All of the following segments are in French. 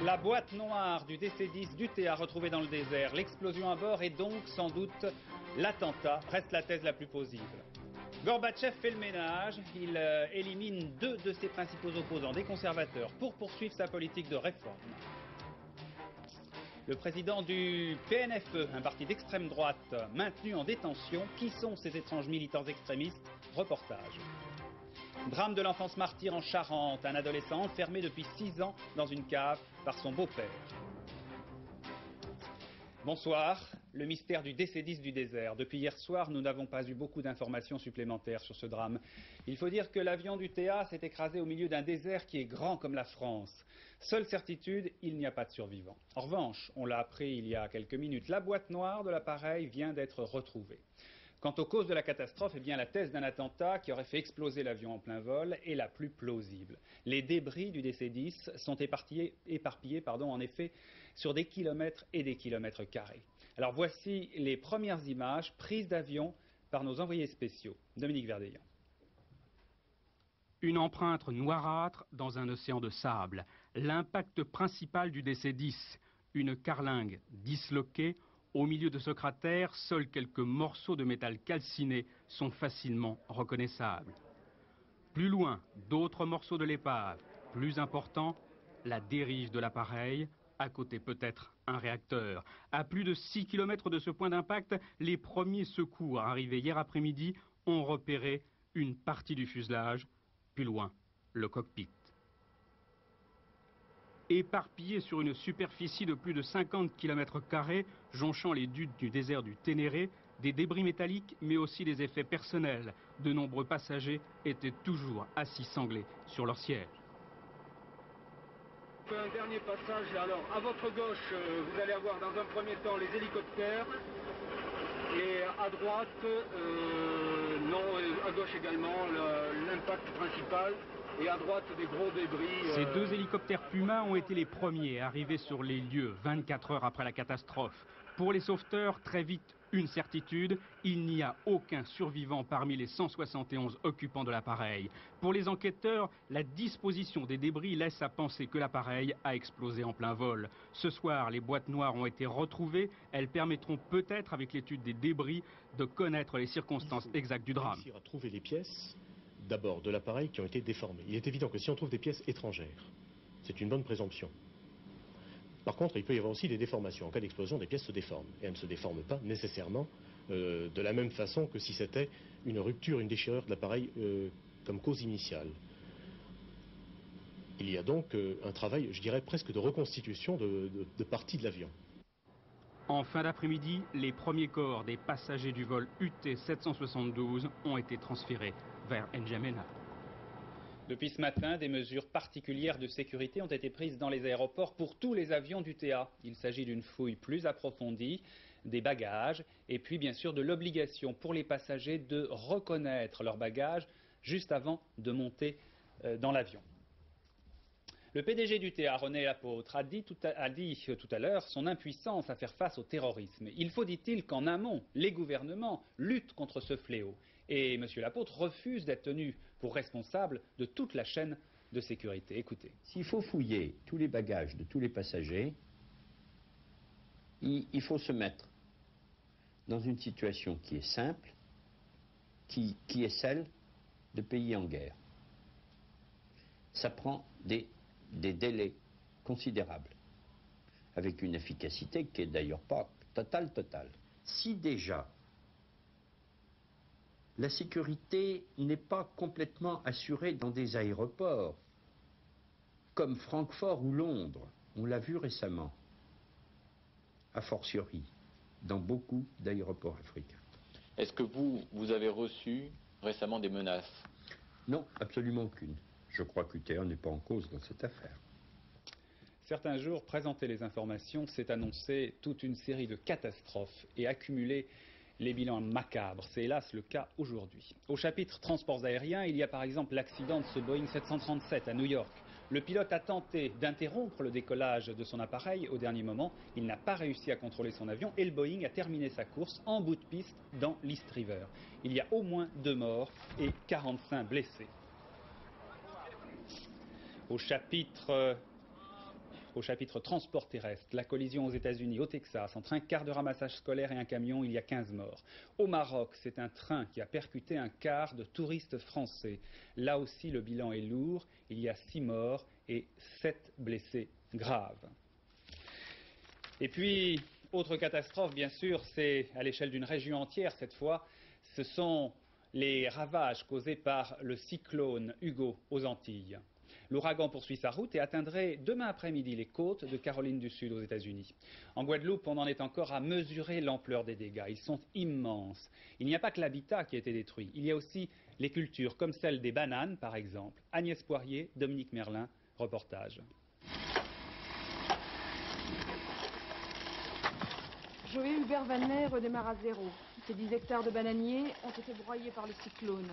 La boîte noire du DC-10 d'UTA retrouvée dans le désert. L'explosion à bord est donc sans doute l'attentat, reste la thèse la plus plausible. Gorbatchev fait le ménage, il élimine deux de ses principaux opposants, des conservateurs, pour poursuivre sa politique de réforme. Le président du PNFE, un parti d'extrême droite maintenu en détention. Qui sont ces étranges militants extrémistes? Reportage. Drame de l'enfance martyre en Charente, un adolescent enfermé depuis 6 ans dans une cave par son beau-père. Bonsoir, le mystère du DC-10 du désert. Depuis hier soir, nous n'avons pas eu beaucoup d'informations supplémentaires sur ce drame. Il faut dire que l'avion d'UTA s'est écrasé au milieu d'un désert qui est grand comme la France. Seule certitude, il n'y a pas de survivants. En revanche, on l'a appris il y a quelques minutes, la boîte noire de l'appareil vient d'être retrouvée. Quant aux causes de la catastrophe, eh bien, la thèse d'un attentat qui aurait fait exploser l'avion en plein vol est la plus plausible. Les débris du DC-10 sont éparpillés, en effet, sur des kilomètres et des kilomètres carrés. Alors voici les premières images prises d'avion par nos envoyés spéciaux. Dominique Verdeillan. Une empreinte noirâtre dans un océan de sable. L'impact principal du DC-10, une carlingue disloquée. Au milieu de ce cratère, seuls quelques morceaux de métal calciné sont facilement reconnaissables. Plus loin, d'autres morceaux de l'épave. Plus important, la dérive de l'appareil. À côté peut-être un réacteur. À plus de 6 km de ce point d'impact, les premiers secours arrivés hier après-midi ont repéré une partie du fuselage. Plus loin, le cockpit. Éparpillés sur une superficie de plus de 50 km², jonchant les dunes du désert du Ténéré, des débris métalliques, mais aussi des effets personnels. De nombreux passagers étaient toujours assis sanglés sur leur siège. Un dernier passage, alors à votre gauche, vous allez avoir dans un premier temps les hélicoptères, et à droite, à gauche également, l'impact principal. Et à droite, des gros débris. Ces deux hélicoptères Puma ont été les premiers à arriver sur les lieux 24 heures après la catastrophe. Pour les sauveteurs, très vite, une certitude, il n'y a aucun survivant parmi les 171 occupants de l'appareil. Pour les enquêteurs, la disposition des débris laisse à penser que l'appareil a explosé en plein vol. Ce soir, les boîtes noires ont été retrouvées. Elles permettront peut-être, avec l'étude des débris, de connaître les circonstances exactes du drame. Il faut réussir à trouver les pièces d'abord de l'appareil qui ont été déformées. Il est évident que si on trouve des pièces étrangères, c'est une bonne présomption. Par contre, il peut y avoir aussi des déformations. En cas d'explosion, des pièces se déforment. Et elles ne se déforment pas nécessairement de la même façon que si c'était une rupture, une déchirure de l'appareil comme cause initiale. Il y a donc un travail, je dirais, presque de reconstitution de parties de l'avion. En fin d'après-midi, les premiers corps des passagers du vol UT-772 ont été transférés vers N'Djamena. Depuis ce matin, des mesures particulières de sécurité ont été prises dans les aéroports pour tous les avions d'UTA. Il s'agit d'une fouille plus approfondie des bagages et puis bien sûr de l'obligation pour les passagers de reconnaître leurs bagages juste avant de monter dans l'avion. Le PDG d'UTA, René Lapôtre, a dit tout à l'heure son impuissance à faire face au terrorisme. Il faut, dit-il, qu'en amont, les gouvernements luttent contre ce fléau. Et M. Lapôtre refuse d'être tenu pour responsable de toute la chaîne de sécurité. Écoutez. S'il faut fouiller tous les bagages de tous les passagers, il faut se mettre dans une situation qui est simple, qui est celle de pays en guerre. Ça prend des délais considérables, avec une efficacité qui n'est d'ailleurs pas totale. Si déjà la sécurité n'est pas complètement assurée dans des aéroports, comme Francfort ou Londres, on l'a vu récemment, a fortiori, dans beaucoup d'aéroports africains. Est-ce que vous avez reçu récemment des menaces? Non, absolument aucune. Je crois qu'UTA n'est pas en cause dans cette affaire. Certains jours, présenter les informations, c'est annoncer toute une série de catastrophes et accumuler les bilans macabres. C'est hélas le cas aujourd'hui. Au chapitre transports aériens, il y a par exemple l'accident de ce Boeing 737 à New York. Le pilote a tenté d'interrompre le décollage de son appareil au dernier moment. Il n'a pas réussi à contrôler son avion et le Boeing a terminé sa course en bout de piste dans l'East River. Il y a au moins 2 morts et 45 blessés. Au chapitre Au chapitre transport terrestre, la collision aux États-Unis, au Texas, entre un car de ramassage scolaire et un camion, il y a 15 morts. Au Maroc, c'est un train qui a percuté un car de touristes français. Là aussi, le bilan est lourd. Il y a 6 morts et 7 blessés graves. Et puis, autre catastrophe, bien sûr, c'est à l'échelle d'une région entière cette fois. Ce sont les ravages causés par le cyclone Hugo aux Antilles. L'ouragan poursuit sa route et atteindrait demain après-midi les côtes de Caroline du Sud aux États-Unis. En Guadeloupe, on en est encore à mesurer l'ampleur des dégâts. Ils sont immenses. Il n'y a pas que l'habitat qui a été détruit. Il y a aussi les cultures, comme celle des bananes, par exemple. Agnès Poirier, Dominique Merlin, reportage. Joël Hubert Vanet redémarre à zéro. Ses 10 hectares de bananiers ont été broyés par le cyclone.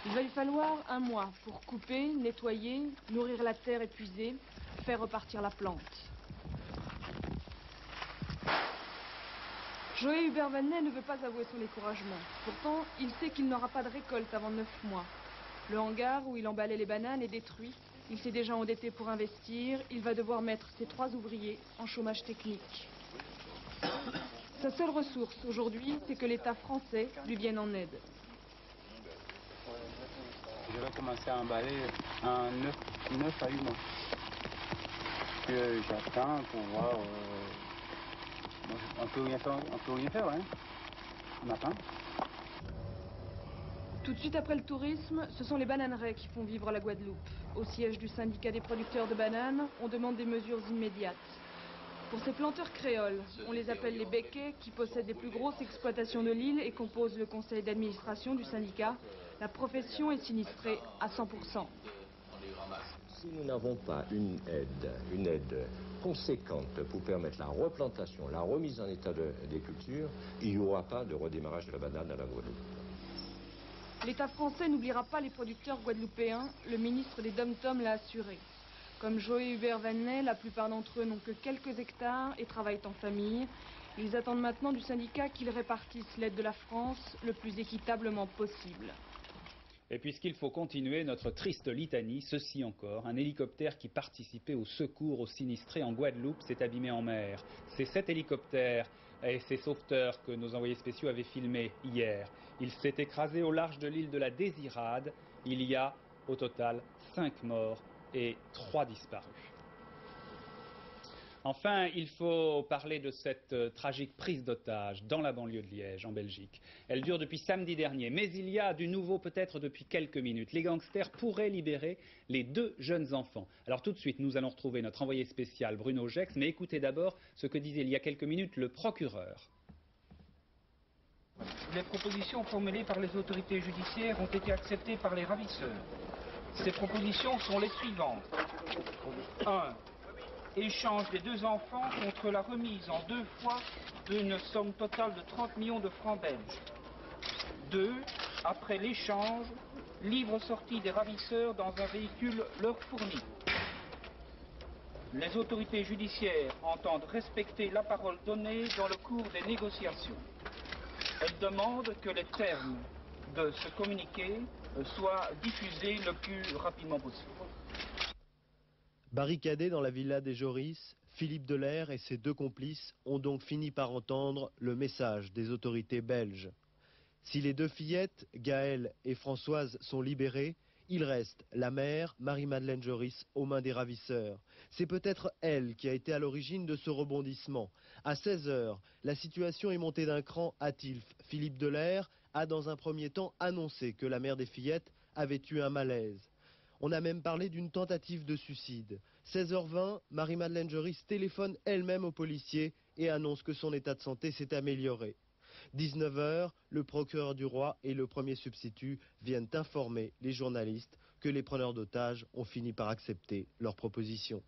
Il va lui falloir un mois pour couper, nettoyer, nourrir la terre épuisée, faire repartir la plante. Joël Hubert Vanet ne veut pas avouer son découragement. Pourtant, il sait qu'il n'aura pas de récolte avant 9 mois. Le hangar où il emballait les bananes est détruit. Il s'est déjà endetté pour investir. Il va devoir mettre ses 3 ouvriers en chômage technique. Sa seule ressource aujourd'hui, c'est que l'État français lui vienne en aide. Je vais commencer à emballer en 9 à 8 mois. J'attends pour voir. On peut rien faire, hein. On attend. Tout de suite après le tourisme, ce sont les bananeraies qui font vivre la Guadeloupe. Au siège du syndicat des producteurs de bananes, on demande des mesures immédiates. Pour ces planteurs créoles, on les appelle les béquets, qui possèdent les plus grosses exploitations de l'île et composent le conseil d'administration du syndicat, la profession est sinistrée à 100%. Si nous n'avons pas une aide conséquente pour permettre la replantation, la remise en état des cultures, il n'y aura pas de redémarrage de la banane à la Guadeloupe. L'État français n'oubliera pas les producteurs guadeloupéens, le ministre des Dom-Tom l'a assuré. Comme Joël Hubert Vanet, la plupart d'entre eux n'ont que quelques hectares et travaillent en famille. Ils attendent maintenant du syndicat qu'il répartisse l'aide de la France le plus équitablement possible. Et puisqu'il faut continuer notre triste litanie, ceci encore, un hélicoptère qui participait au secours aux sinistrés en Guadeloupe s'est abîmé en mer. C'est cet hélicoptère et ses sauveteurs que nos envoyés spéciaux avaient filmés hier. Il s'est écrasé au large de l'île de la Désirade. Il y a au total 5 morts et 3 disparus. Enfin, il faut parler de cette tragique prise d'otage dans la banlieue de Liège, en Belgique. Elle dure depuis samedi dernier, mais il y a du nouveau peut-être depuis quelques minutes. Les gangsters pourraient libérer les 2 jeunes enfants. Alors tout de suite, nous allons retrouver notre envoyé spécial Bruno Gex, mais écoutez d'abord ce que disait il y a quelques minutes le procureur. Les propositions formulées par les autorités judiciaires ont été acceptées par les ravisseurs. Ces propositions sont les suivantes. 1. Échange des 2 enfants contre la remise en 2 fois d'une somme totale de 30 millions de francs belges. 2. Après l'échange, libre sortie des ravisseurs dans un véhicule leur fourni. Les autorités judiciaires entendent respecter la parole donnée dans le cours des négociations. Elles demandent que les termes de ce communiqué soient diffusés le plus rapidement possible. Barricadés dans la villa des Joris, Philippe Delair et ses 2 complices ont donc fini par entendre le message des autorités belges. Si les 2 fillettes, Gaëlle et Françoise, sont libérées, il reste la mère, Marie-Madeleine Joris, aux mains des ravisseurs. C'est peut-être elle qui a été à l'origine de ce rebondissement. À 16 h, la situation est montée d'un cran à Tilf. Philippe Delair a dans un premier temps annoncé que la mère des fillettes avait eu un malaise. On a même parlé d'une tentative de suicide. 16 h 20, Marie-Madeleine Joris téléphone elle-même aux policiers et annonce que son état de santé s'est amélioré. 19 h, le procureur du roi et le premier substitut viennent informer les journalistes que les preneurs d'otages ont fini par accepter leur proposition.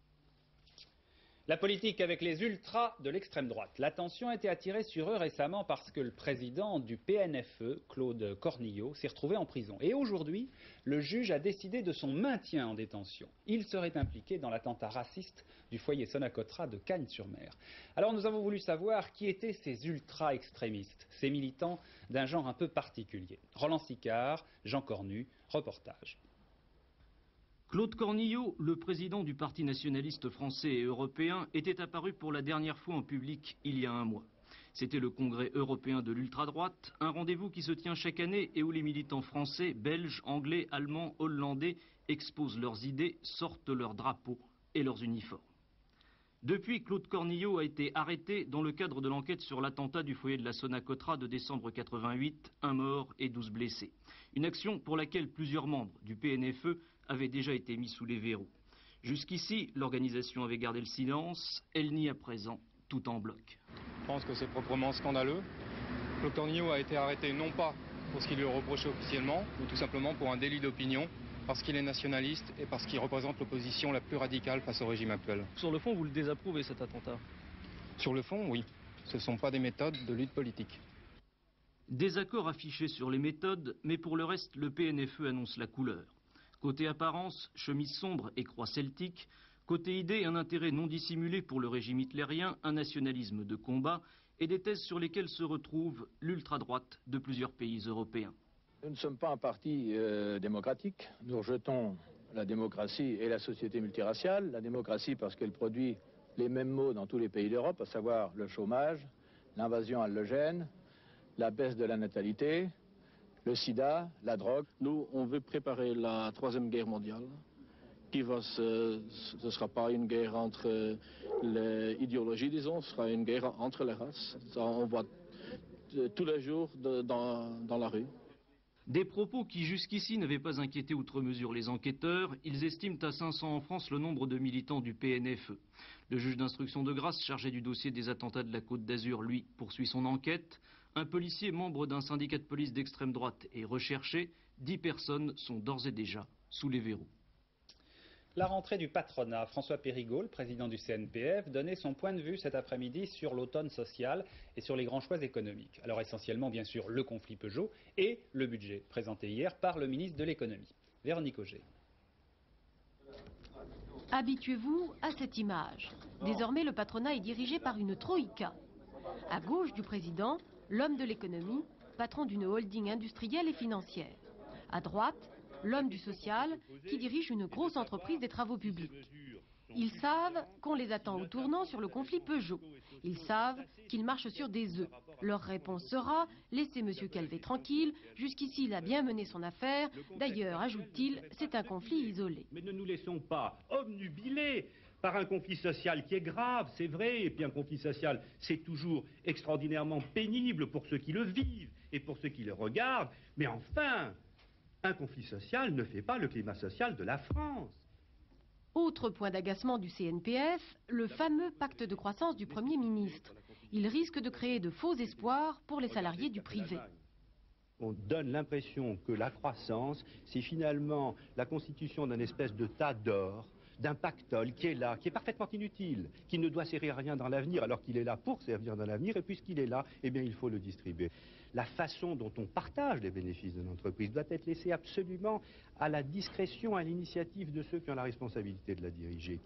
La politique avec les ultras de l'extrême droite. L'attention a été attirée sur eux récemment parce que le président du PNFE, Claude Cornillot, s'est retrouvé en prison. Et aujourd'hui, le juge a décidé de son maintien en détention. Il serait impliqué dans l'attentat raciste du foyer Sonacotra de Cagnes-sur-Mer. Alors nous avons voulu savoir qui étaient ces ultra-extrémistes, ces militants d'un genre un peu particulier. Roland Sicard, Jean Cornu, reportage. Claude Cornillot, le président du Parti nationaliste français et européen, était apparu pour la dernière fois en public il y a un mois. C'était le congrès européen de l'ultra-droite, un rendez-vous qui se tient chaque année et où les militants français, belges, anglais, allemands, hollandais exposent leurs idées, sortent leurs drapeaux et leurs uniformes. Depuis, Claude Cornillot a été arrêté dans le cadre de l'enquête sur l'attentat du foyer de la Sonacotra de décembre 88, un mort et 12 blessés. Une action pour laquelle plusieurs membres du PNFE avaient déjà été mis sous les verrous. Jusqu'ici, l'organisation avait gardé le silence, elle nie à présent tout en bloc. Je pense que c'est proprement scandaleux. Claude Cornillot a été arrêté non pas pour ce qu'il lui est reproché officiellement, mais tout simplement pour un délit d'opinion, parce qu'il est nationaliste et parce qu'il représente l'opposition la plus radicale face au régime actuel. Sur le fond, vous le désapprouvez, cet attentat? Sur le fond, oui. Ce ne sont pas des méthodes de lutte politique. Désaccord affiché sur les méthodes, mais pour le reste, le PNFE annonce la couleur. Côté apparence, chemise sombre et croix celtique. Côté idée, un intérêt non dissimulé pour le régime hitlérien, un nationalisme de combat et des thèses sur lesquelles se retrouve l'ultra-droite de plusieurs pays européens. Nous ne sommes pas un parti démocratique. Nous rejetons la démocratie et la société multiraciale. La démocratie parce qu'elle produit les mêmes maux dans tous les pays d'Europe, à savoir le chômage, l'invasion allogène, la baisse de la natalité, le sida, la drogue. Nous, on veut préparer la Troisième Guerre mondiale, ce ne sera pas une guerre entre les idéologies, disons, ce sera une guerre entre les races. Ça, on voit tous les jours dans la rue. Des propos qui jusqu'ici n'avaient pas inquiété outre mesure les enquêteurs. Ils estiment à 500 en France le nombre de militants du PNFE. Le juge d'instruction de Grasse, chargé du dossier des attentats de la Côte d'Azur, lui, poursuit son enquête. Un policier membre d'un syndicat de police d'extrême droite est recherché. 10 personnes sont d'ores et déjà sous les verrous. La rentrée du patronat. François Périgaud, le président du CNPF, donnait son point de vue cet après-midi sur l'automne social et sur les grands choix économiques. Alors essentiellement, bien sûr, le conflit Peugeot et le budget présenté hier par le ministre de l'économie. Véronique Auger. Habituez-vous à cette image. Désormais, le patronat est dirigé par une troïka. À gauche du président, l'homme de l'économie, patron d'une holding industrielle et financière. À droite, l'homme du social qui dirige une grosse entreprise des travaux publics. Ils savent qu'on les attend au tournant sur le conflit Peugeot. Ils savent qu'ils marchent sur des œufs. Leur réponse sera « Laissez M. Calvet tranquille, jusqu'ici il a bien mené son affaire. D'ailleurs, ajoute-t-il, c'est un conflit isolé. » Mais ne nous laissons pas obnubiler par un conflit social qui est grave, c'est vrai, et puis un conflit social, c'est toujours extraordinairement pénible pour ceux qui le vivent et pour ceux qui le regardent. Mais enfin, un conflit social ne fait pas le climat social de la France. Autre point d'agacement du CNPF, le fameux pacte de croissance du Premier ministre. Il risque de créer de faux espoirs pour les salariés du privé. On donne l'impression que la croissance, c'est finalement la constitution d'un espèce de tas d'or, d'un pactole qui est là, qui est parfaitement inutile, qui ne doit servir à rien dans l'avenir, alors qu'il est là pour servir dans l'avenir, et puisqu'il est là, eh bien il faut le distribuer. La façon dont on partage les bénéfices de l'entreprise doit être laissée absolument à la discrétion, à l'initiative de ceux qui ont la responsabilité de la diriger.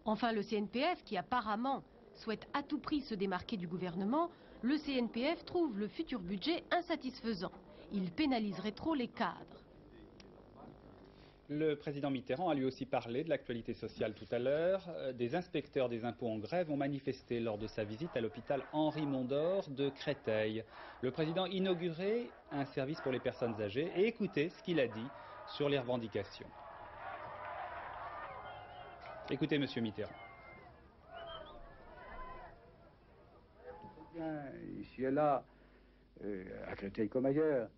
Enfin, le CNPF, qui apparemment souhaite à tout prix se démarquer du gouvernement, le CNPF trouve le futur budget insatisfaisant. Il pénaliserait trop les cadres. Le président Mitterrand a lui aussi parlé de l'actualité sociale tout à l'heure. Des inspecteurs des impôts en grève ont manifesté lors de sa visite à l'hôpital Henri Mondor de Créteil. Le président inaugurait un service pour les personnes âgées et écoutez ce qu'il a dit sur les revendications. Écoutez M. Mitterrand. Ici et là, à Créteil comme ailleurs,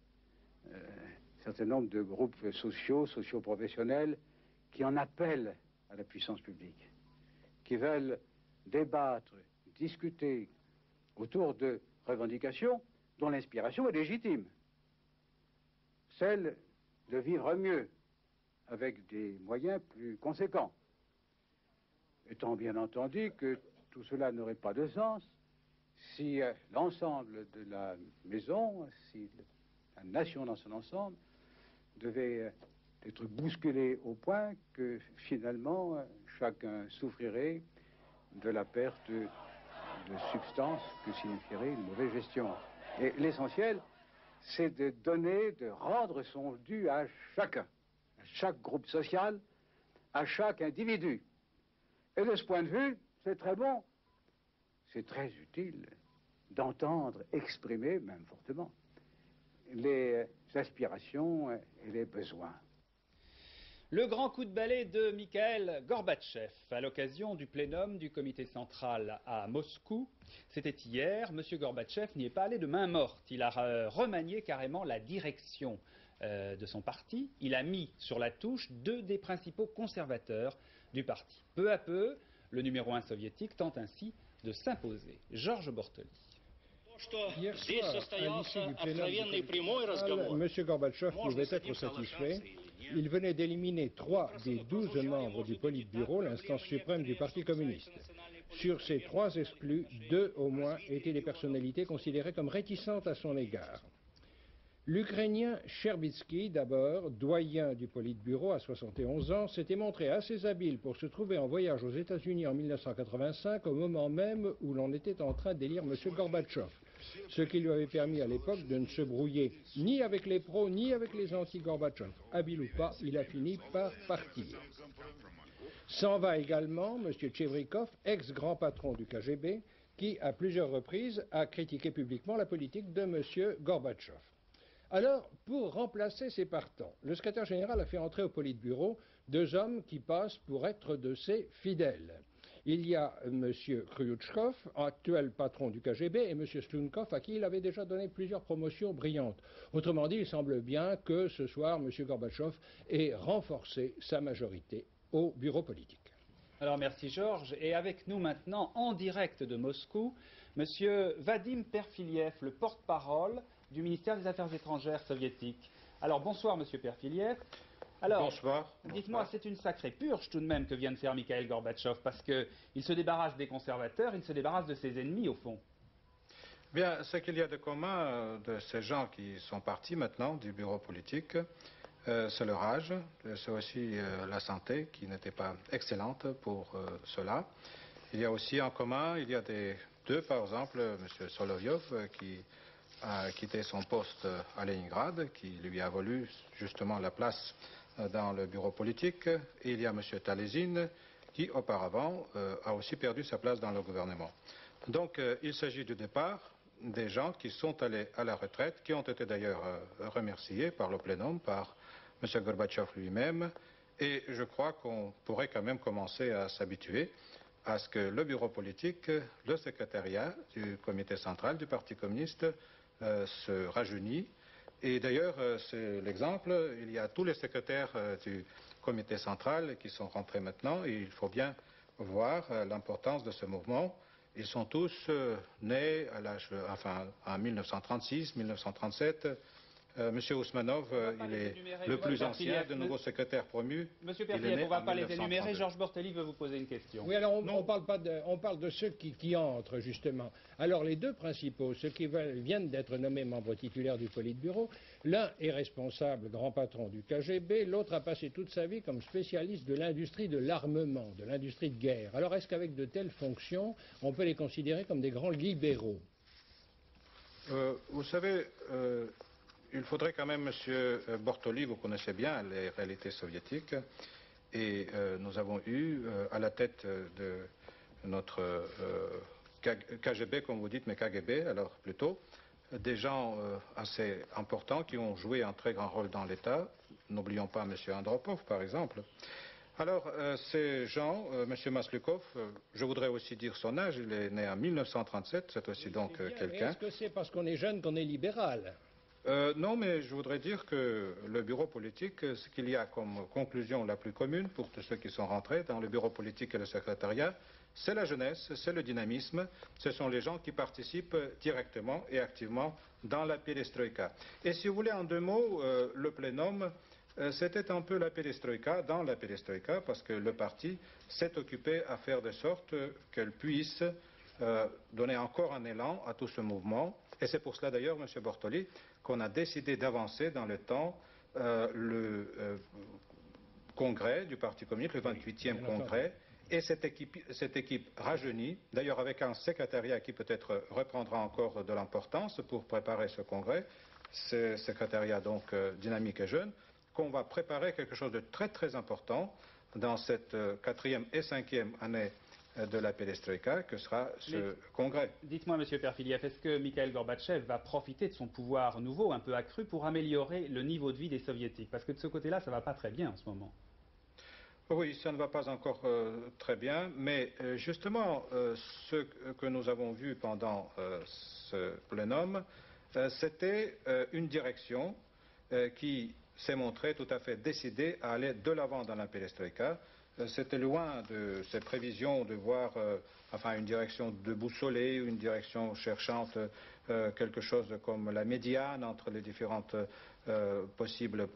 un certain nombre de groupes sociaux, socio-professionnels qui en appellent à la puissance publique, qui veulent débattre, discuter autour de revendications dont l'inspiration est légitime. Celle de vivre mieux, avec des moyens plus conséquents. Étant bien entendu que tout cela n'aurait pas de sens si l'ensemble de la maison, si la nation dans son ensemble, devait être bousculé au point que finalement chacun souffrirait de la perte de substance que signifierait une mauvaise gestion. Et l'essentiel, c'est de donner, de rendre son dû à chacun, à chaque groupe social, à chaque individu. Et de ce point de vue, c'est très bon, c'est très utile d'entendre exprimer, même fortement, les aspirations et les besoins. Le grand coup de balai de Mikhail Gorbatchev à l'occasion du plénum du comité central à Moscou. C'était hier. M. Gorbatchev n'y est pas allé de main morte. Il a remanié carrément la direction de son parti. Il a mis sur la touche 2 des principaux conservateurs du parti. Peu à peu, le numéro 1 soviétique tente ainsi de s'imposer. Georges Bortoli. Hier soir, à l'issue du plénum du comité central, M. Gorbatchev pouvait être satisfait. Il venait d'éliminer 3 des 12 membres du Politburo, l'instance suprême du Parti communiste. Sur ces 3 exclus, 2 au moins étaient des personnalités considérées comme réticentes à son égard. L'Ukrainien Sherbitsky, d'abord, doyen du Politburo à 71 ans, s'était montré assez habile pour se trouver en voyage aux États-Unis en 1985, au moment même où l'on était en train d'élire M. Gorbatchev, ce qui lui avait permis à l'époque de ne se brouiller ni avec les pros ni avec les anti-Gorbatchev. Habile ou pas, il a fini par partir. S'en va également M. Tchevrikov, ex-grand patron du KGB, qui, à plusieurs reprises, a critiqué publiquement la politique de M. Gorbatchev. Alors, pour remplacer ces partants, le secrétaire général a fait entrer au Politburo 2 hommes qui passent pour être de ses fidèles. Il y a M. Kryuchkov, actuel patron du KGB, et M. Slunkov, à qui il avait déjà donné plusieurs promotions brillantes. Autrement dit, il semble bien que ce soir, M. Gorbatchev ait renforcé sa majorité au bureau politique. Alors merci Georges. Et avec nous maintenant, en direct de Moscou, M. Vadim Perfiliev, le porte-parole du ministère des Affaires étrangères soviétique. Alors bonsoir M. Perfiliev. Alors, bonsoir. Dites-moi, c'est une sacrée purge tout de même que vient de faire Mikhail Gorbatchev, parce qu'il se débarrasse des conservateurs, il se débarrasse de ses ennemis au fond. Bien, ce qu'il y a de commun de ces gens qui sont partis maintenant du bureau politique, c'est leur âge, c'est aussi la santé qui n'était pas excellente pour cela. Il y a aussi en commun, il y a deux par exemple, M. Solovyov qui a quitté son poste à Leningrad, qui lui a valu justement la place dans le bureau politique, et il y a M. Talezin qui auparavant a aussi perdu sa place dans le gouvernement. Donc il s'agit du départ des gens qui sont allés à la retraite, qui ont été d'ailleurs remerciés par le plénum, par M. Gorbatchev lui-même, et je crois qu'on pourrait quand même commencer à s'habituer à ce que le bureau politique, le secrétariat du comité central du Parti communiste se rajeunit. Et d'ailleurs, c'est l'exemple, il y a tous les secrétaires du comité central qui sont rentrés maintenant, et il faut bien voir l'importance de ce mouvement. Ils sont tous nés en 1936, 1937. Monsieur Ousmanov, il est le plus ancien de nouveaux secrétaires promus. Monsieur Perfiliev, on ne va pas les énumérer. Georges Bortoli veut vous poser une question. Oui, alors on parle de ceux qui entrent, justement. Alors les 2 principaux, ceux qui viennent d'être nommés membres titulaires du Politburo, l'un est responsable, grand patron du KGB, l'autre a passé toute sa vie comme spécialiste de l'industrie de l'armement, de l'industrie de guerre. Alors est-ce qu'avec de telles fonctions, on peut les considérer comme des grands libéraux? Vous savez, il faudrait quand même, Monsieur Bortoli, vous connaissez bien les réalités soviétiques, et nous avons eu à la tête de notre KGB, comme vous dites, mais KGB, alors plutôt, des gens assez importants qui ont joué un très grand rôle dans l'État. N'oublions pas Monsieur Andropov, par exemple. Alors, ces gens, M. Maslukov, je voudrais aussi dire son âge, il est né en 1937, c'est aussi donc quelqu'un. Est-ce que c'est parce qu'on est jeune qu'on est libéral? Non, mais je voudrais dire que le bureau politique, ce qu'il y a comme conclusion la plus commune pour tous ceux qui sont rentrés dans le bureau politique et le secrétariat, c'est la jeunesse, c'est le dynamisme, ce sont les gens qui participent directement et activement dans la perestroïka. Et si vous voulez, en 2 mots, le plénum, c'était un peu la perestroïka dans la perestroïka, parce que le parti s'est occupé à faire de sorte qu'elle puisse donner encore un élan à tout ce mouvement. Et c'est pour cela d'ailleurs, M. Bortoli, qu'on a décidé d'avancer dans le temps le congrès du Parti communiste, le 28e congrès, et cette équipe rajeunie, d'ailleurs avec un secrétariat qui peut-être reprendra encore de l'importance pour préparer ce congrès, ce secrétariat donc dynamique et jeune, qu'on va préparer quelque chose de très très important, dans cette 4e et 5e année de la perestroïka que sera ce congrès. Dites-moi, Monsieur Perfiliev, est-ce que Mikhail Gorbatchev va profiter de son pouvoir nouveau, un peu accru, pour améliorer le niveau de vie des soviétiques? Parce que de ce côté-là, ça ne va pas très bien en ce moment. Oui, ça ne va pas encore très bien, mais justement, ce que nous avons vu pendant ce plénum, c'était une direction qui s'est montrée tout à fait décidée à aller de l'avant dans la perestroïka. C'était loin de ces prévisions de voir une direction déboussolée, une direction cherchant quelque chose comme la médiane entre les différentes possibles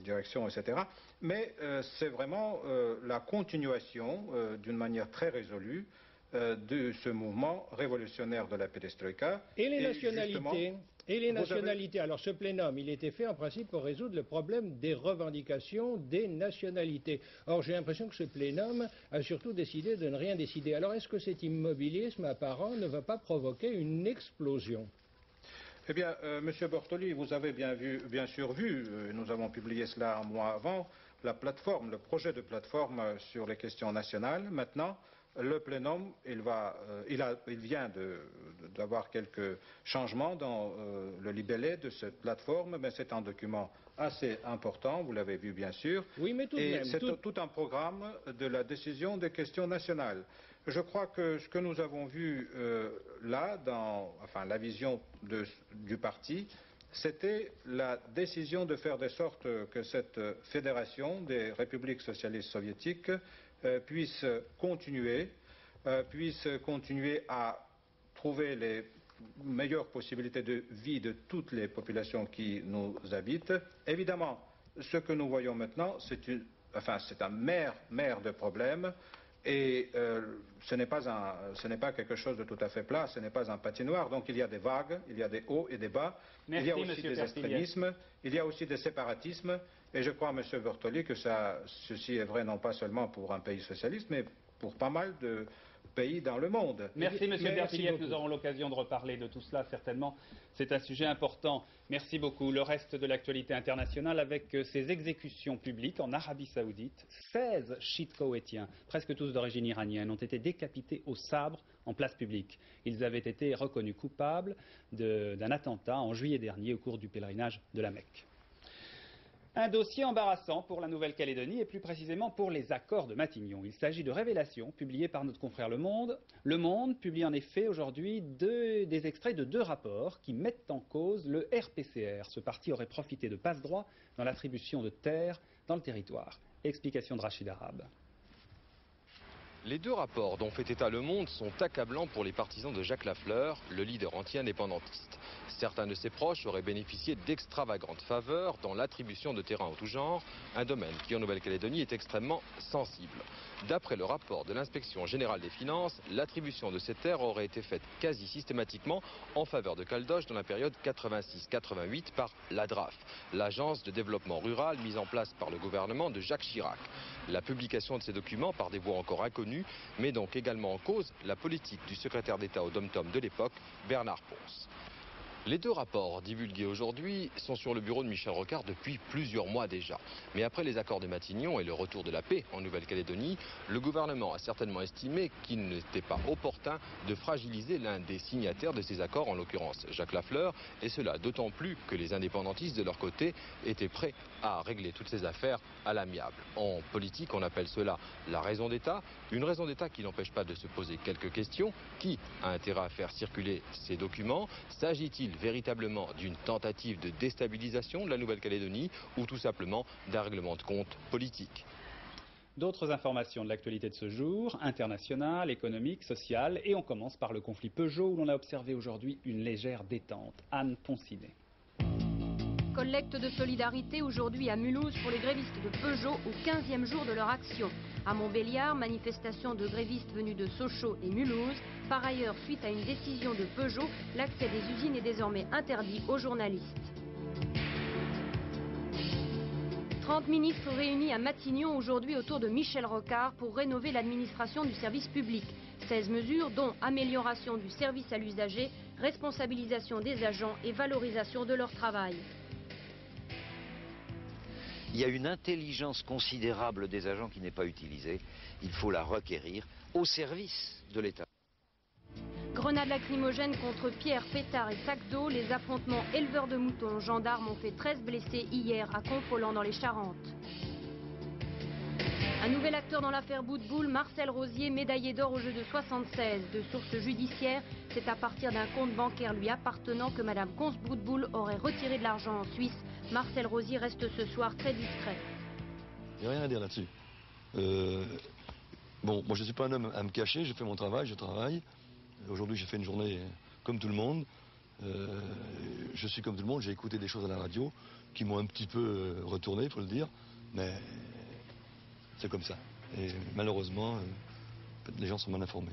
directions, etc. Mais c'est vraiment la continuation d'une manière très résolue de ce mouvement révolutionnaire de la perestroïka. Et les nationalités, alors ce plénum, il était fait en principe pour résoudre le problème des revendications des nationalités. Or, j'ai l'impression que ce plénum a surtout décidé de ne rien décider. Alors, est-ce que cet immobilisme apparent ne va pas provoquer une explosion? Eh bien, Monsieur Bortoli, vous avez bien sûr vu, nous avons publié cela un mois avant, la plateforme, le projet de plateforme sur les questions nationales. Maintenant, le plénum, il vient d'avoir quelques changements dans le libellé de cette plateforme, mais c'est un document assez important, vous l'avez vu bien sûr. Oui, mais tout de même. C'est tout un programme de la décision des questions nationales. Je crois que ce que nous avons vu là, dans la vision du parti, c'était la décision de faire de sorte que cette fédération des républiques socialistes soviétiques puisse continuer à trouver les meilleures possibilités de vie de toutes les populations qui nous habitent. Évidemment, ce que nous voyons maintenant, c'est un mer de problèmes. Et ce n'est pas quelque chose de tout à fait plat, ce n'est pas un patinoire. Donc il y a des vagues, il y a des hauts et des bas, il y a aussi des extrémismes, il y a aussi des séparatismes. Et je crois, Monsieur Bortoli, que ceci est vrai non pas seulement pour un pays socialiste, mais pour pas mal de pays dans le monde. Merci, Monsieur Perfiliev. Nous aurons l'occasion de reparler de tout cela, certainement. C'est un sujet important. Merci beaucoup. Le reste de l'actualité internationale avec ces exécutions publiques en Arabie Saoudite. 16 chiites koweïtiens, presque tous d'origine iranienne, ont été décapités au sabre en place publique. Ils avaient été reconnus coupables d'un attentat en juillet dernier au cours du pèlerinage de la Mecque. Un dossier embarrassant pour la Nouvelle-Calédonie et plus précisément pour les accords de Matignon. Il s'agit de révélations publiées par notre confrère Le Monde. Le Monde publie en effet aujourd'hui des extraits de 2 rapports qui mettent en cause le RPCR. Ce parti aurait profité de passe-droit dans l'attribution de terres dans le territoire. Explication de Rachid Arabe. Les 2 rapports dont fait état Le Monde sont accablants pour les partisans de Jacques Lafleur, le leader anti-indépendantiste. Certains de ses proches auraient bénéficié d'extravagantes faveurs dans l'attribution de terrains en tout genre, un domaine qui en Nouvelle-Calédonie est extrêmement sensible. D'après le rapport de l'inspection générale des finances, l'attribution de ces terres aurait été faite quasi systématiquement en faveur de Caldoche dans la période 86-88 par l'ADRAF, l'agence de développement rural mise en place par le gouvernement de Jacques Chirac. La publication de ces documents par des voies encore inconnues met donc également en cause la politique du secrétaire d'État au Dom-Tom de l'époque, Bernard Ponce. Les 2 rapports divulgués aujourd'hui sont sur le bureau de Michel Rocard depuis plusieurs mois déjà. Mais après les accords de Matignon et le retour de la paix en Nouvelle-Calédonie, le gouvernement a certainement estimé qu'il n'était pas opportun de fragiliser l'un des signataires de ces accords, en l'occurrence Jacques Lafleur, et cela d'autant plus que les indépendantistes de leur côté étaient prêts à régler toutes ces affaires à l'amiable. En politique, on appelle cela la raison d'État, une raison d'État qui n'empêche pas de se poser quelques questions. Qui a intérêt à faire circuler ces documents? S'agit-il véritablement d'une tentative de déstabilisation de la Nouvelle-Calédonie ou tout simplement d'un règlement de compte politique? D'autres informations de l'actualité de ce jour, internationale, économique, sociale, et on commence par le conflit Peugeot où l'on a observé aujourd'hui une légère détente. Anne Poncinet. Collecte de solidarité aujourd'hui à Mulhouse pour les grévistes de Peugeot au 15e jour de leur action. À Montbéliard, manifestation de grévistes venus de Sochaux et Mulhouse. Par ailleurs, suite à une décision de Peugeot, l'accès des usines est désormais interdit aux journalistes. 30 ministres réunis à Matignon aujourd'hui autour de Michel Rocard pour rénover l'administration du service public. 16 mesures dont amélioration du service à l'usager, responsabilisation des agents et valorisation de leur travail. Il y a une intelligence considérable des agents qui n'est pas utilisée. Il faut la requérir au service de l'État. Grenades lacrymogènes contre pierres, pétards et sacs d'eau, les affrontements éleveurs de moutons, gendarmes ont fait 13 blessés hier à Confolens dans les Charentes. Un nouvel acteur dans l'affaire Boutboul, Marcel Rosier, médaillé d'or au jeu de 76. De sources judiciaires, c'est à partir d'un compte bancaire lui appartenant que Madame Conce Boutboul aurait retiré de l'argent en Suisse. Marcel Rosier reste ce soir très discret. Il n'y a rien à dire là-dessus. Bon, moi je ne suis pas un homme à me cacher, je fais mon travail, je travaille. Aujourd'hui j'ai fait une journée comme tout le monde. Je suis comme tout le monde, j'ai écouté des choses à la radio qui m'ont un petit peu retourné, il faut le dire. Mais c'est comme ça. Et malheureusement, les gens sont mal informés.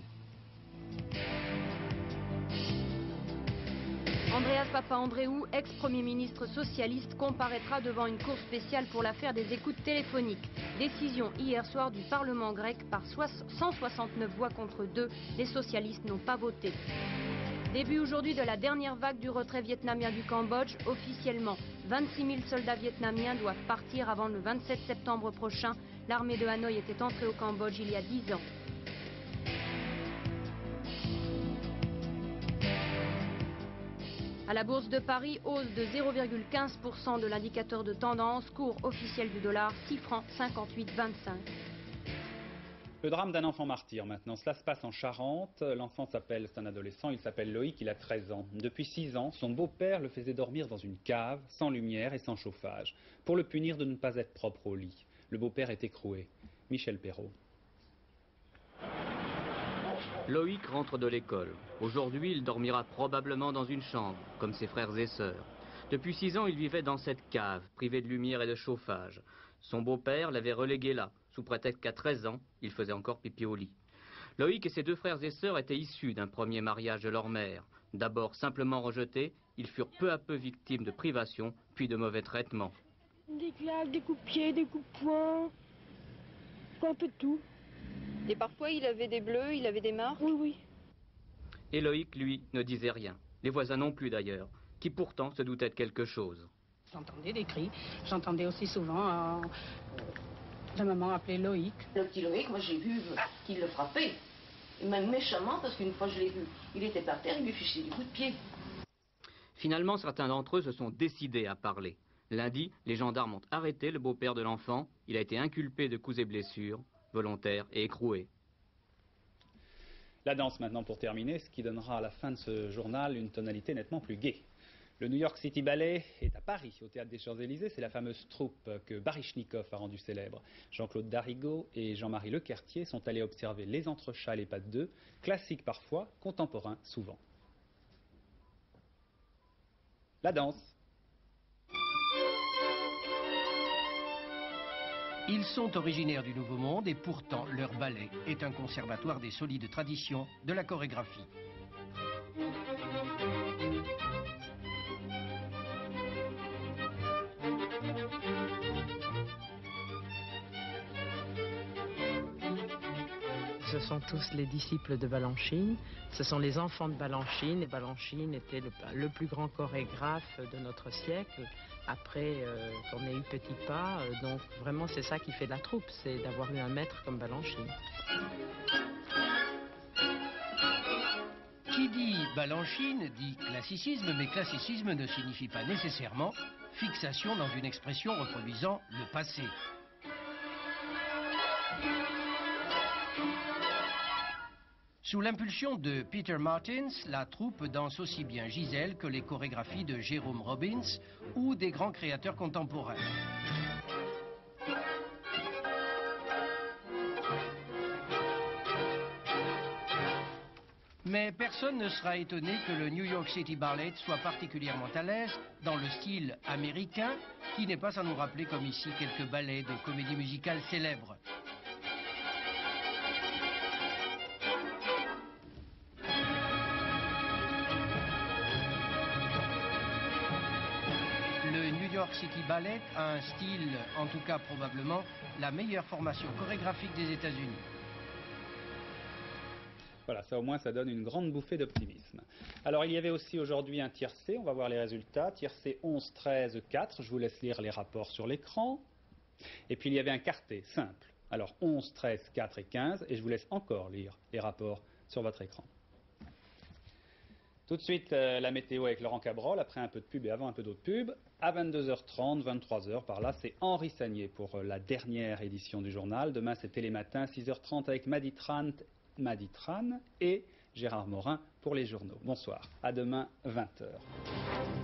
Andreas Papandreou, ex-premier ministre socialiste, comparaîtra devant une cour spéciale pour l'affaire des écoutes téléphoniques. Décision hier soir du Parlement grec par 169 voix contre 2. Les socialistes n'ont pas voté. Début aujourd'hui de la dernière vague du retrait vietnamien du Cambodge. Officiellement, 26 000 soldats vietnamiens doivent partir avant le 27 septembre prochain. L'armée de Hanoï était entrée au Cambodge il y a 10 ans. À la bourse de Paris, hausse de 0,15% de l'indicateur de tendance, cours officiel du dollar, 6 francs 58,25. Le drame d'un enfant martyr maintenant, cela se passe en Charente. L'enfant c'est un adolescent, il s'appelle Loïc, il a 13 ans. Depuis 6 ans, son beau-père le faisait dormir dans une cave, sans lumière et sans chauffage, pour le punir de ne pas être propre au lit. Le beau-père est écroué. Michel Perrault. Loïc rentre de l'école. Aujourd'hui, il dormira probablement dans une chambre, comme ses frères et sœurs. Depuis 6 ans, il vivait dans cette cave, privé de lumière et de chauffage. Son beau-père l'avait relégué là, sous prétexte qu'à 13 ans, il faisait encore pipi au lit. Loïc et ses 2 frères et sœurs étaient issus d'un premier mariage de leur mère. D'abord simplement rejetés, ils furent peu à peu victimes de privations, puis de mauvais traitements. Des claques, des coups de pied, des coups de poing, un peu de tout. Et parfois il avait des bleus, il avait des marques? Oui, oui. Et Loïc, lui, ne disait rien. Les voisins non plus d'ailleurs, qui pourtant se doutaient de quelque chose. J'entendais des cris, j'entendais aussi souvent la maman appeler Loïc. Le petit Loïc, moi j'ai vu qu'il le frappait, et même méchamment, parce qu'une fois je l'ai vu, il était par terre, il lui fichait du coup de pied. Finalement, certains d'entre eux se sont décidés à parler. Lundi, les gendarmes ont arrêté le beau-père de l'enfant. Il a été inculpé de coups et blessures, volontaires et écroué. La danse maintenant pour terminer, ce qui donnera à la fin de ce journal une tonalité nettement plus gaie. Le New York City Ballet est à Paris, au Théâtre des Champs-Élysées. C'est la fameuse troupe que Baryshnikov a rendue célèbre. Jean-Claude Darigo et Jean-Marie Lequertier sont allés observer les entrechats et les pas de deux, classiques parfois, contemporains souvent. La danse. Ils sont originaires du Nouveau Monde et pourtant leur ballet est un conservatoire des solides traditions de la chorégraphie. Ce sont tous les disciples de Balanchine, ce sont les enfants de Balanchine, et Balanchine était le plus grand chorégraphe de notre siècle, après qu'on ait eu Petipa, donc vraiment c'est ça qui fait la troupe, c'est d'avoir eu un maître comme Balanchine. Qui dit Balanchine dit classicisme, mais classicisme ne signifie pas nécessairement fixation dans une expression reproduisant le passé. Sous l'impulsion de Peter Martins, la troupe danse aussi bien Gisèle que les chorégraphies de Jérôme Robbins ou des grands créateurs contemporains. Mais personne ne sera étonné que le New York City Ballet soit particulièrement à l'aise dans le style américain, qui n'est pas sans nous rappeler comme ici quelques ballets de comédie musicale célèbres. Le New York City Ballet a un style, en tout cas probablement, la meilleure formation chorégraphique des États-Unis. Voilà, ça au moins ça donne une grande bouffée d'optimisme. Alors il y avait aussi aujourd'hui un tiercé, on va voir les résultats. Tiercé 11, 13, 4, je vous laisse lire les rapports sur l'écran. Et puis il y avait un quartet simple. Alors 11, 13, 4 et 15, et je vous laisse encore lire les rapports sur votre écran. Tout de suite, la météo avec Laurent Cabrol, après un peu de pub et avant un peu d'autres pubs. À 22h30, 23h par là, c'est Henri Sagnier pour la dernière édition du journal. Demain, c'est Télématin, 6h30 avec Maditran et Gérard Morin pour les journaux. Bonsoir, à demain, 20h.